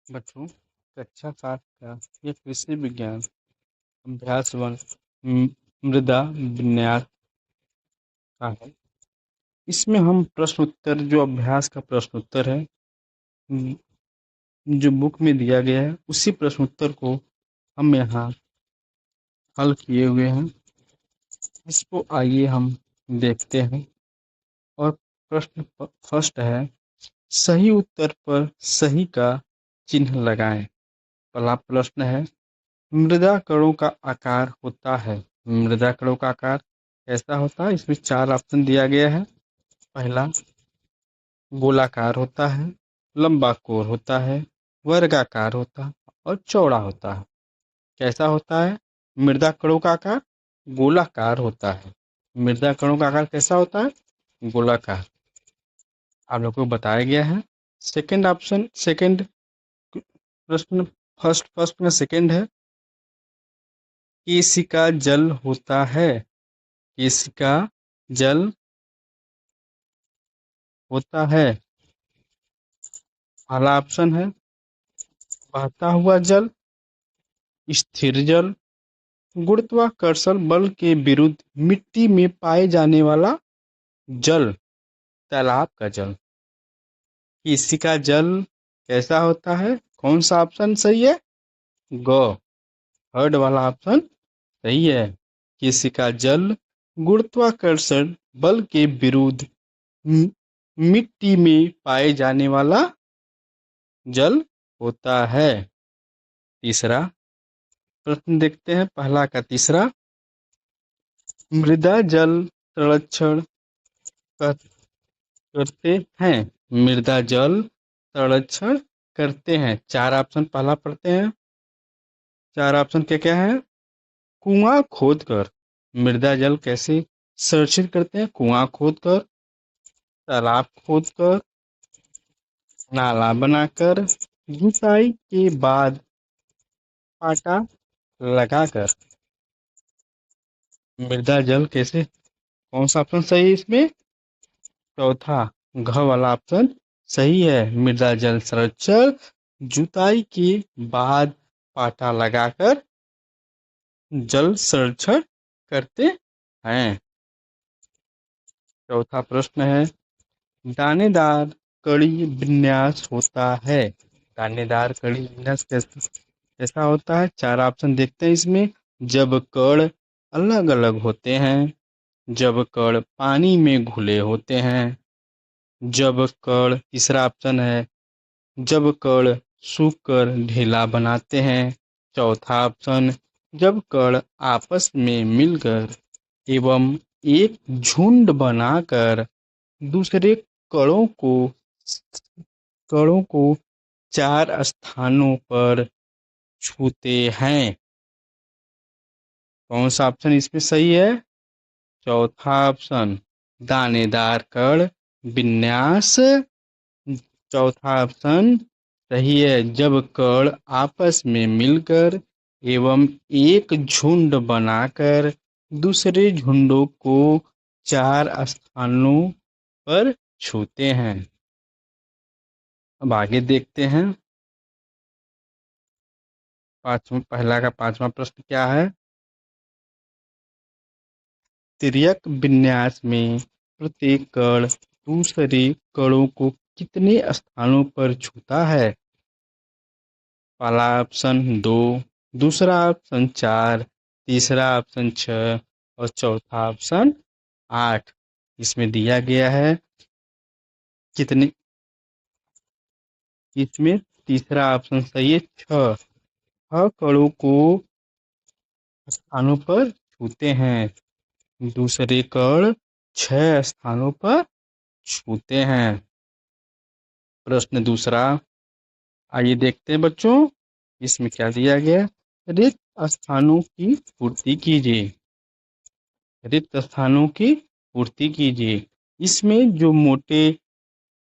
बच्चों, कक्षा 7 का ये कृषि विज्ञान अभ्यास 1 मृदा विन्यास का है। इसमें हम प्रश्न उत्तर जो अभ्यास का प्रश्न उत्तर है जो बुक में दिया गया है उसी प्रश्न उत्तर को हम यहाँ हल किए हुए हैं। इसको आइए हम देखते हैं। और प्रश्न फर्स्ट है, सही उत्तर पर सही का चिन्ह लगाएं। पहला प्रश्न है, मृदा कणों का आकार होता है। मृदा कणों का आकार कैसा होता है? इसमें 4 ऑप्शन दिया गया है। पहला, गोलाकार होता है, लंबा कोर होता है, वर्गाकार होता है और चौड़ा होता है। कैसा होता है? मृदा कणों का आकार गोलाकार होता है। मृदा कणों का आकार कैसा होता है? गोलाकार। आप लोग को बताया गया है। सेकंड ऑप्शन, सेकंड प्रश्न, फर्स्ट में सेकंड है, केशिका जल होता है। केशिका जल होता है। पहला ऑप्शन है, बहता हुआ जल, स्थिर जल, गुरुत्वाकर्षण बल के विरुद्ध मिट्टी में पाए जाने वाला जल, तालाब का जल। केशिका जल कैसा होता है? कौन सा ऑप्शन सही है? ग, थर्ड वाला ऑप्शन सही है। केशिका जल गुरुत्वाकर्षण बल के विरुद्ध मिट्टी में पाए जाने वाला जल होता है। तीसरा प्रश्न देखते हैं, पहला का तीसरा, मृदा जल संरक्षण करते हैं। मृदा जल संरक्षण करते हैं। 4 ऑप्शन पहला पढ़ते हैं। 4 ऑप्शन क्या क्या है? कुआं खोदकर मृदा जल कैसे संरक्षित करते हैं? कुआं खोदकर, तालाब खोदकर, नाला बनाकर, जुताई के बाद पाटा लगाकर। मृदा जल कैसे, कौन सा ऑप्शन सही है इसमें? चौथा, घ वाला ऑप्शन सही है। मृदा जल संरक्षण जुताई के बाद पाटा लगाकर जल संरक्षण करते हैं। चौथा प्रश्न है, दानेदार कड़ी विन्यास होता है। दानेदार कड़ी विन्यास कैसा होता है? 4 ऑप्शन देखते हैं इसमें। जब कण अलग अलग होते हैं, जब कण पानी में घुले होते हैं, जब कण, तीसरा ऑप्शन है, जब कण सूखकर ढेला बनाते हैं। चौथा ऑप्शन, जब कण आपस में मिलकर एवं एक झुंड बनाकर दूसरे कणों को कणों को 4 स्थानों पर छूते हैं। कौन सा ऑप्शन इसमें सही है? चौथा ऑप्शन, दानेदार कण विन्यास। चौथा ऑप्शन सही है। जब कण आपस में मिलकर एवं एक झुंड बनाकर दूसरे झुंडों को 4 स्थानों पर छूते हैं। अब आगे देखते हैं। पहला का 5वां प्रश्न क्या है? तिर्यक विन्यास में प्रत्येक कण दूसरे कणों को कितने स्थानों पर छूता है? पहला ऑप्शन 2, दूसरा ऑप्शन 4, तीसरा ऑप्शन 6 और चौथा ऑप्शन 8। इसमें दिया गया है कितने? इसमें तीसरा ऑप्शन सही है, 6 कणों को स्थानों पर छूते हैं। दूसरे कण 6 स्थानों पर छूते हैं। प्रश्न दूसरा, आइए देखते हैं बच्चों, इसमें क्या दिया गया? रिक्त स्थानों की पूर्ति कीजिए। रिक्त स्थानों की पूर्ति कीजिए। इसमें जो मोटे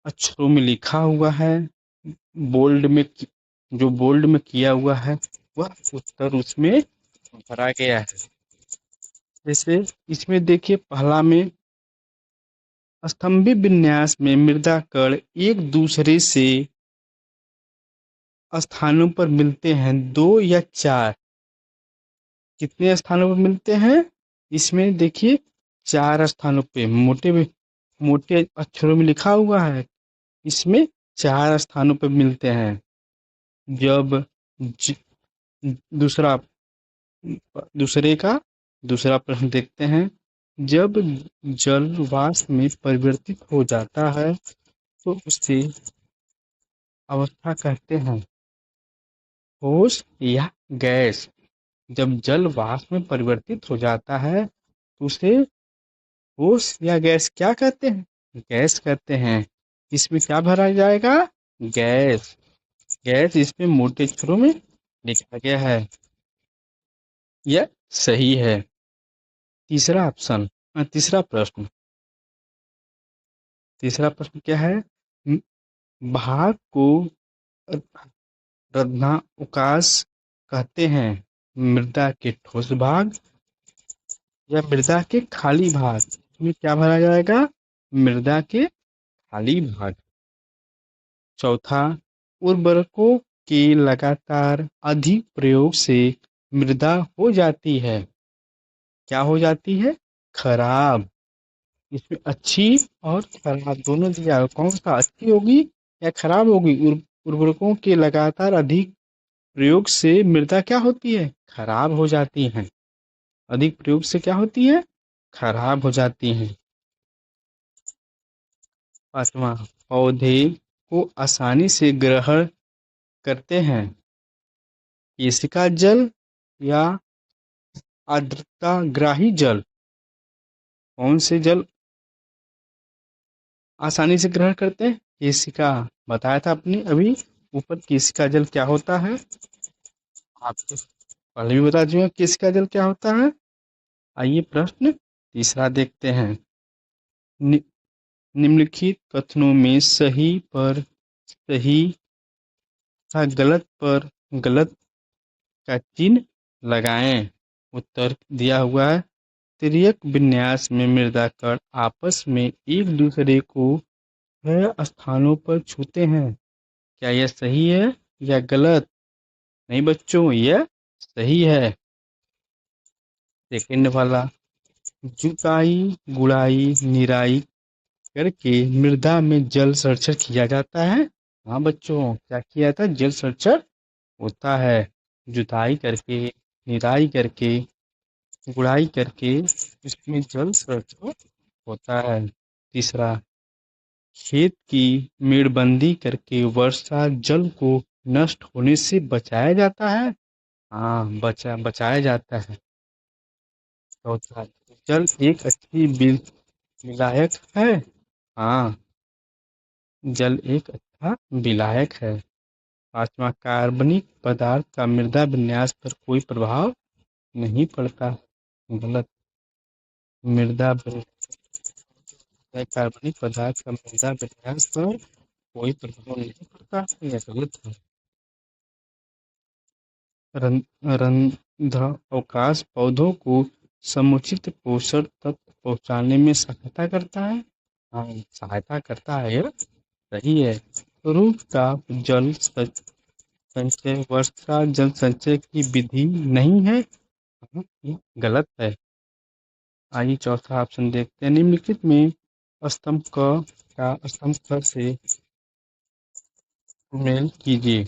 अक्षरों में लिखा हुआ है, बोल्ड में, जो बोल्ड में किया हुआ है, वह उत्तर उसमें भरा गया है। जैसे इसमें देखिए, पहला में स्तंभी विन्यास में मृदा कण एक दूसरे से स्थानों पर मिलते हैं, 2 या 4? कितने स्थानों पर मिलते हैं? इसमें देखिए 4 स्थानों पे मोटे अक्षरों में लिखा हुआ है। इसमें 4 स्थानों पर मिलते हैं। जब ज, दूसरा दूसरे का दूसरा प्रश्न देखते हैं। जब जल वाष्प में परिवर्तित हो जाता है तो उसे अवस्था कहते हैं, ठोस या गैस। जब जल वाष्प में परिवर्तित हो जाता है तो उसे ठोस या गैस क्या कहते हैं? गैस कहते हैं। इसमें क्या भरा जाएगा? गैस। गैस इसमें मोटे अक्षरों में लिखा गया है। यह सही है। तीसरा ऑप्शन तीसरा प्रश्न तीसरा प्रश्न क्या है? म- भाग को रत्नावकाश कहते हैं, मृदा के ठोस भाग या मृदा के खाली भाग? इसमें क्या भरा जाएगा? मृदा के खाली भाग। चौथा, उर्वरकों के लगातार अधिक प्रयोग से मृदा हो जाती है, क्या हो जाती है? खराब। इसमें अच्छी और खराब दोनों दिया है। कौन सा अच्छी होगी या खराब होगी? उर्वरकों के लगातार अधिक प्रयोग से मृदा क्या होती है? खराब हो जाती है। अधिक प्रयोग से क्या होती है? खराब हो जाती हैं। पांचवा, पौधे को आसानी से ग्रहण करते हैं, केशिका जल या आर्द्रताग्राही जल? कौन से जल आसानी से ग्रहण करते हैं? केशिका। बताया था आपने अभी ऊपर, केशिका जल क्या होता है? आपको पहले भी बता चुके हैं केशिका जल क्या होता है। आइए प्रश्न तीसरा देखते हैं। नि, निम्नलिखित कथनों में सही पर सही तथा गलत पर गलत का चिन्ह लगाएं। उत्तर दिया हुआ है। तिर्यक विन्यास में मृदा कण आपस में एक दूसरे को 6 स्थानों पर छूते हैं। क्या यह सही है या गलत? नहीं बच्चों, यह सही है। सेकंड वाला, जुताई गुड़ाई निराई करके मृदा में जल संरक्षण किया जाता है। हाँ बच्चों, क्या किया जाता है? जल संरक्षण होता है। जुताई करके, निराई करके, गुड़ाई करके इसमें जल संरक्षण होता है। तीसरा, खेत की मेड़बंदी करके वर्षा जल को नष्ट होने से बचाया जाता है। हाँ, बचाया जाता है। चौथा, जल एक अच्छी विलायक है। हाँ, जल एक अच्छा विलायक है। पांचवा, कार्बनिक पदार्थ का मृदा विन्यास पर कोई प्रभाव नहीं पड़ता। गलत। मृदा कार्बनिक पदार्थ का मृदा विन्यास पर कोई प्रभाव नहीं पड़ता, यह गलत है। रंध्रावकाश पौधों को समुचित पोषक तत्व पहुंचाने में सहायता करता है। हाँ, सहायता करता है, यह सही है। रूफटॉप जल संचय वर्षा जल संचय की विधि नहीं है। हाँ, ये गलत है। आइए चौथा ऑप्शन देखते हैं। निम्नलिखित में स्तंभ क का स्तंभ ख से सुमेल कीजिए।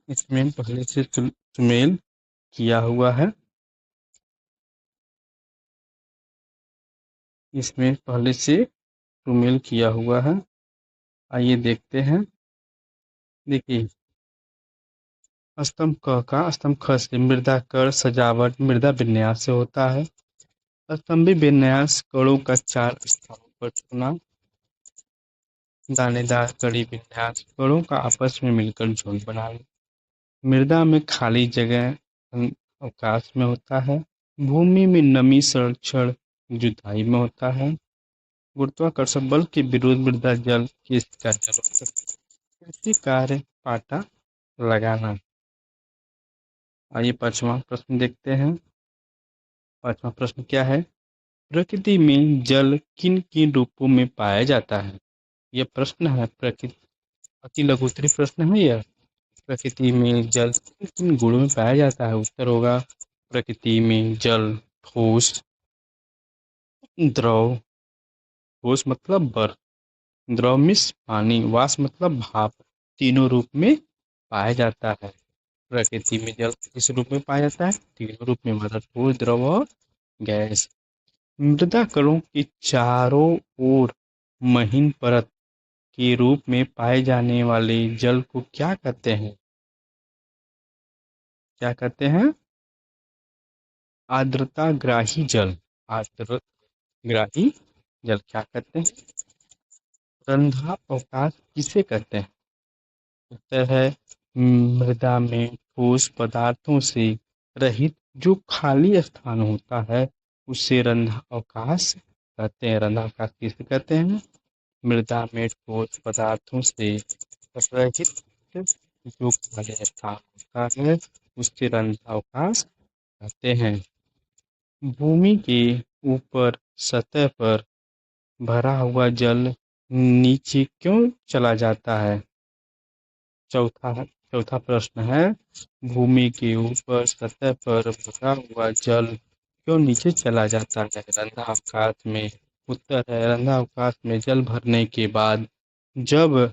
इसमें पहले से सुमेल किया हुआ है। इसमें पहले से सुमेल किया हुआ है। आइए देखते हैं। देखिए, स्तंभ क का स्तंभ ख से मृदा कण सजावट मृदा विन्यास से होता है। स्तंभी विन्यास कणों का 4 स्थानों पर चुना। दानेदार कड़ी विन्यास कणों का आपस में मिलकर झुंड बनाना। मृदा में खाली जगह अवकाश में होता है। भूमि में नमी संरक्षण जुताई में होता है। गुरुत्वाकर्षण बल के विरुद्ध मृदा जल की इसका कृषि कार्य पाटा लगाना। आइए पांचवा प्रश्न देखते हैं। पांचवा प्रश्न क्या है? प्रकृति में जल किन किन रूपों में पाया जाता है? यह प्रश्न है प्रकृति, अति लघुत्तरी प्रश्न है यह। प्रकृति में जल किन गुणों में पाया जाता है? उत्तर होगा प्रकृति में जल ठोस, द्रव, ठोस मतलब बर्फ, द्रव मीन्स पानी, वाष्प मतलब भाप, तीनों रूप में पाया जाता है। प्रकृति में जल किस रूप में पाया जाता है? तीनों रूप में, मतलब ठोस, द्रव और गैस। मृदा कणों की चारों ओर महीन परत के रूप में पाए जाने वाले जल को क्या कहते हैं? क्या कहते हैं? आर्द्रताग्राही जल। आर्द्रताग्राही जल क्या कहते हैं? रंध्रावकाश किसे कहते हैं? उत्तर है मृदा में ठोस पदार्थों से रहित जो खाली स्थान होता है उसे रंध्रावकाश कहते हैं। रंध्रावकाश किसे कहते हैं? मृदा में ठोस पदार्थों से रहित जो खाली स्थान होता है उसे रंध्रावकाश कहते हैं। भूमि के ऊपर सतह पर भरा हुआ जल नीचे क्यों चला जाता है? चौथा प्रश्न है, भूमि के ऊपर सतह पर भरा हुआ जल क्यों नीचे चला जाता है रंध्रावकाश में? उत्तर है रंध्रावकाश में जल भरने के बाद जल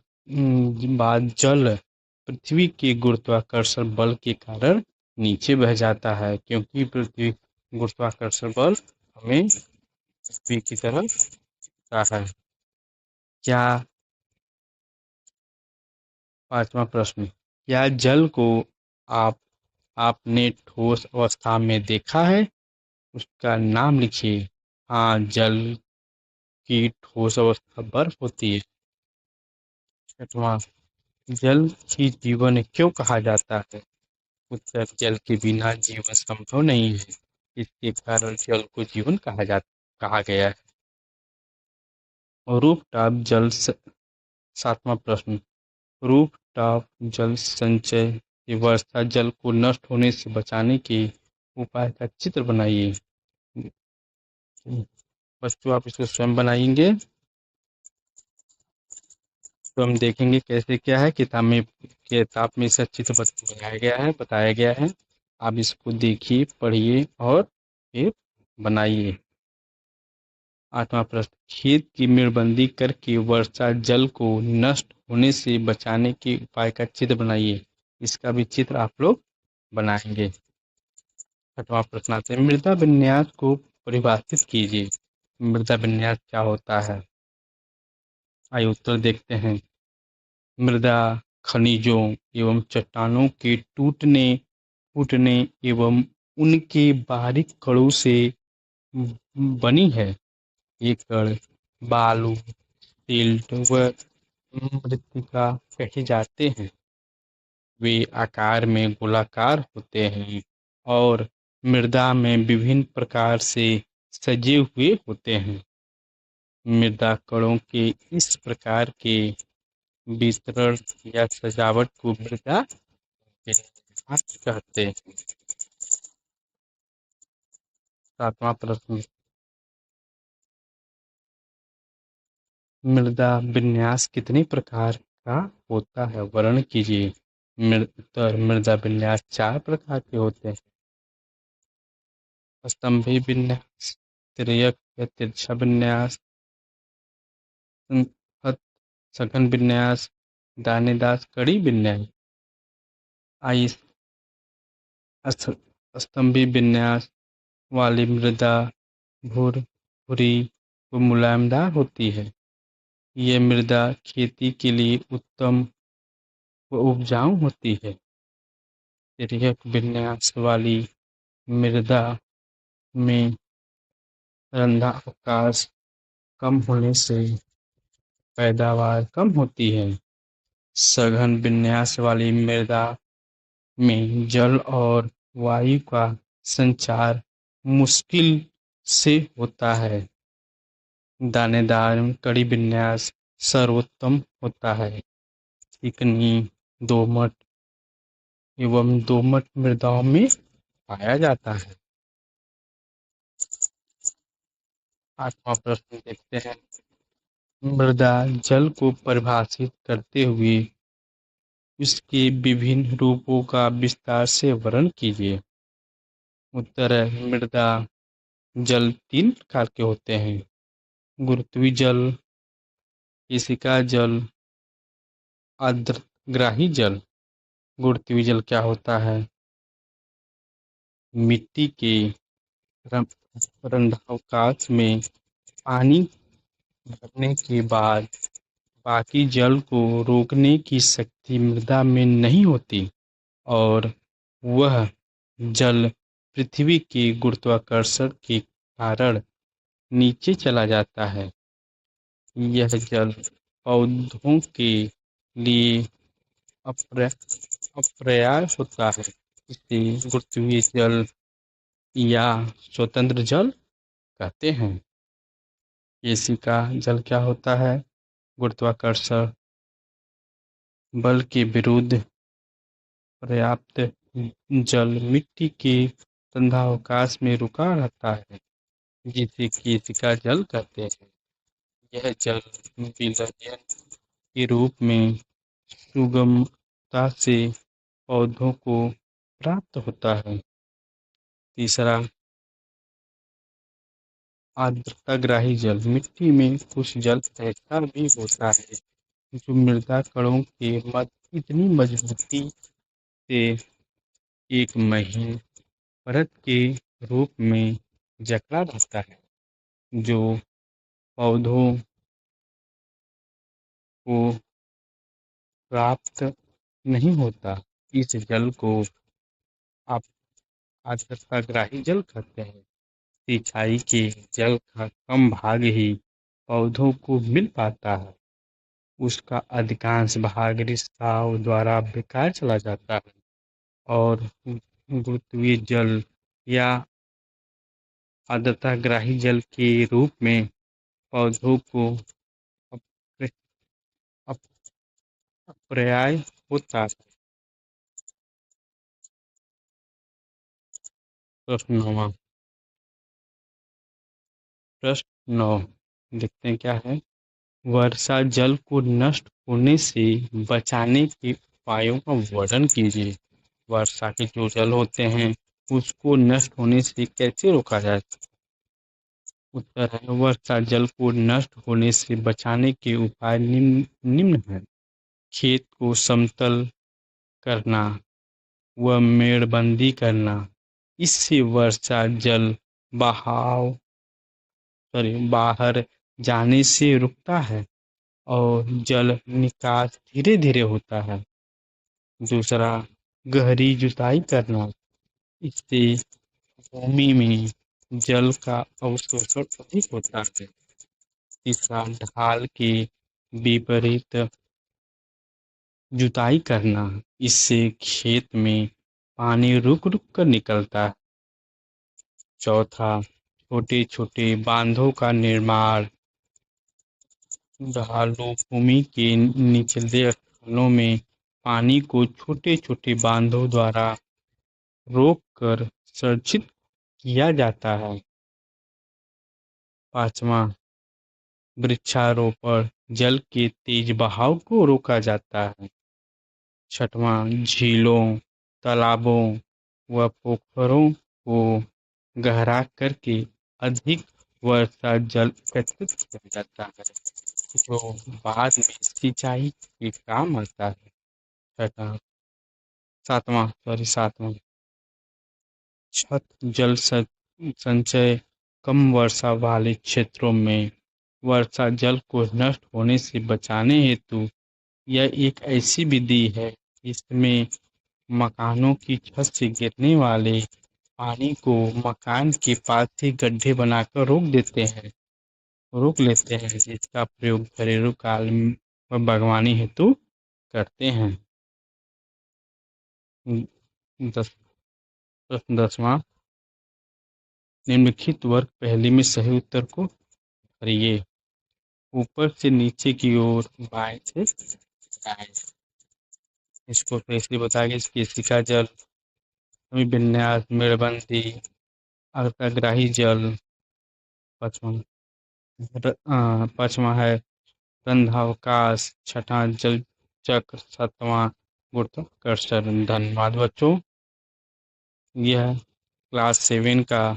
पृथ्वी के गुरुत्वाकर्षण बल के कारण नीचे बह जाता है, क्योंकि पृथ्वी गुरुत्वाकर्षण बल हमें पृथ्वी की तरफ है। क्या पांचवा प्रश्न, क्या जल को आप आपने ठोस अवस्था में देखा है? उसका नाम लिखिए। हाँ, जल की ठोस अवस्था बर्फ होती है। छठवां, जल ही जीवन क्यों कहा जाता है? उत्तर, जल के बिना जीवन संभव नहीं है, इसके कारण जल को जीवन कहा गया है। रूफटॉप जल सातवां प्रश्न, रूफटॉप जल संचय व्यवस्था जल को नष्ट होने से बचाने के उपाय का चित्र बनाइए। बच्चों, आप इसको स्वयं बनाएंगे तो हम देखेंगे कैसे क्या है। किताब में इसका चित्र बनाया गया है, बताया गया है। आप इसको देखिए, पढ़िए और फिर बनाइए। आठवां प्रश्न, खेत की मेड़बंदी करके वर्षा जल को नष्ट होने से बचाने के उपाय का चित्र बनाइए। इसका भी चित्र आप लोग बनाएंगे। छठवां प्रश्न आते हैं, मृदा विन्यास को परिभाषित कीजिए। मृदा विन्यास क्या होता है? आइए उत्तर देखते हैं। मृदा खनिजों एवं चट्टानों के टूटने फूटने एवं उनके बारीक कणों से बनी है। ये कण बालू, सिल्ट व मृत्तिका कहे जाते हैं। वे आकार में गोलाकार होते हैं और मृदा में विभिन्न प्रकार से सजे हुए होते हैं। मृदा कणों के इस प्रकार के वितरण या सजावट को मृदा विन्यास कहते हैं। सातवां प्रश्न, मृदा विन्यास कितने प्रकार का होता है? वर्णन कीजिए। उत्तर, मृदा विन्यास 4 प्रकार के होते हैं। स्तंभी विन्यास, तिर्यक या तिरछा विन्यास, संहत सघन विन्यास, दानेदार कड़ी विन्यास। आइए, स्तंभी विन्यास वाली मृदा भूरी व मुलायमदार होती है। ये मृदा खेती के लिए उत्तम व उपजाऊ होती है। तिर्यक विन्यास वाली मृदा में रंध्रावकाश कम होने से पैदावार कम होती है। सघन विन्यास वाली मृदा में जल और वायु का संचार मुश्किल से होता है। दानेदार कड़ी विन्यास सर्वोत्तम होता है। चिकनी, दोमट एवं दोमट मृदाओं में पाया जाता है। आठवां प्रश्न देखते हैं, मृदा जल को परिभाषित करते हुए इसके विभिन्न रूपों का विस्तार से वर्णन कीजिए। उत्तर है मृदा जल 3 प्रकार के होते हैं। गुरुत्वीय जल, केशिका जल, आर्द्रग्राही जल। गुरुत्वीय जल क्या होता है? मिट्टी के रंध्रावकाश में पानी भरने के बाद बाकी जल को रोकने की शक्ति मृदा में नहीं होती और वह जल पृथ्वी के गुरुत्वाकर्षण के कारण नीचे चला जाता है। यह जल पौधों के लिए अपर्याप्त होता है, इसे गुरुत्वीय जल या स्वतंत्र जल कहते हैं। केशिका जल क्या होता है? गुरुत्वाकर्षण बल के विरुद्ध पर्याप्त जल मिट्टी के रंध्रावकाश में रुका रहता है, जिसे केशिका जल कहते हैं। यह जल विलयन के रूप में सुगमता से पौधों को प्राप्त होता है। तीसरा, आर्द्रताग्राही जल। मिट्टी में कुछ जल ऐसा भी होता है जो मृदा कणों के मध्य इतनी मजबूती से एक महीन परत के रूप में जकड़ा रहता है, जो पौधों को प्राप्त नहीं होता। इस जल को आप आर्द्रताग्राही जल कहते हैं। सिंचाई के जल का कम भाग ही पौधों को मिल पाता है, उसका अधिकांश भाग रिसाव द्वारा बेकार चला जाता है और गुरुत्वीय जल या आर्द्रताग्राही जल के रूप में पौधों को अप- अपर्याप्त होता है। प्रश्न 9। प्रश्न 9 देखते हैं क्या है। वर्षा जल को नष्ट होने से बचाने के उपायों का वर्णन कीजिए। वर्षा के जो जल होते हैं उसको नष्ट होने से कैसे रोका जाए? उत्तर है वर्षा जल को नष्ट होने से बचाने के उपाय निम्न है। खेत को समतल करना व मेड़बंदी करना, इससे वर्षा जल बाहर जाने से रुकता है और जल निकास धीरे धीरे होता है। दूसरा, गहरी जुताई करना, इससे भूमि में जल का अवशोषण अधिक होता है। तीसरा, ढाल के विपरीत जुताई करना, इससे खेत में पानी रुक रुक कर निकलता है। चौथा, छोटे छोटे बांधों का निर्माण, ढालू भूमि के निचले स्थानों में पानी को छोटे छोटे बांधों द्वारा रोक कर संरक्षित किया जाता है। पांचवा, वृक्षारोपण, जल के तेज बहाव को रोका जाता है। छठवां, झीलों, तालाबों व पोखरों को गहरा करके अधिक वर्षा जल एकत्रित किया जाता है, जो बाद में सिंचाई के काम आता है। छठा सातवां छत जल संचय, कम वर्षा वाले क्षेत्रों में वर्षा जल को नष्ट होने से बचाने हेतु यह एक ऐसी विधि है इसमें मकानों की छत से गिरने वाले पानी को मकान के पास ही गड्ढे बनाकर रोक लेते हैं, जिसका प्रयोग घरेलू काल व बागवानी हेतु करते हैं। 10वां, निम्नलिखित वर्ग पहेली में सही उत्तर को भरिए। ऊपर से नीचे की ओर, बाएं से दाएं। इसको कैसे बताया गया? केशिका जल, विन्यास, मेड़बंदी, आर्द्रताग्राही जल। पांचवा है रंध्रावकाश। छठा, जल चक्र। सातवां, गुरुत्वाकर्षण। धन्यवाद बच्चों। यह क्लास 7 का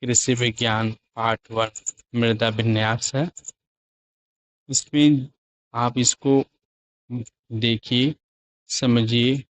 कृषि विज्ञान पार्ट 1 मृदा विन्यास है। इसमें आप इसको देखिए, समझिए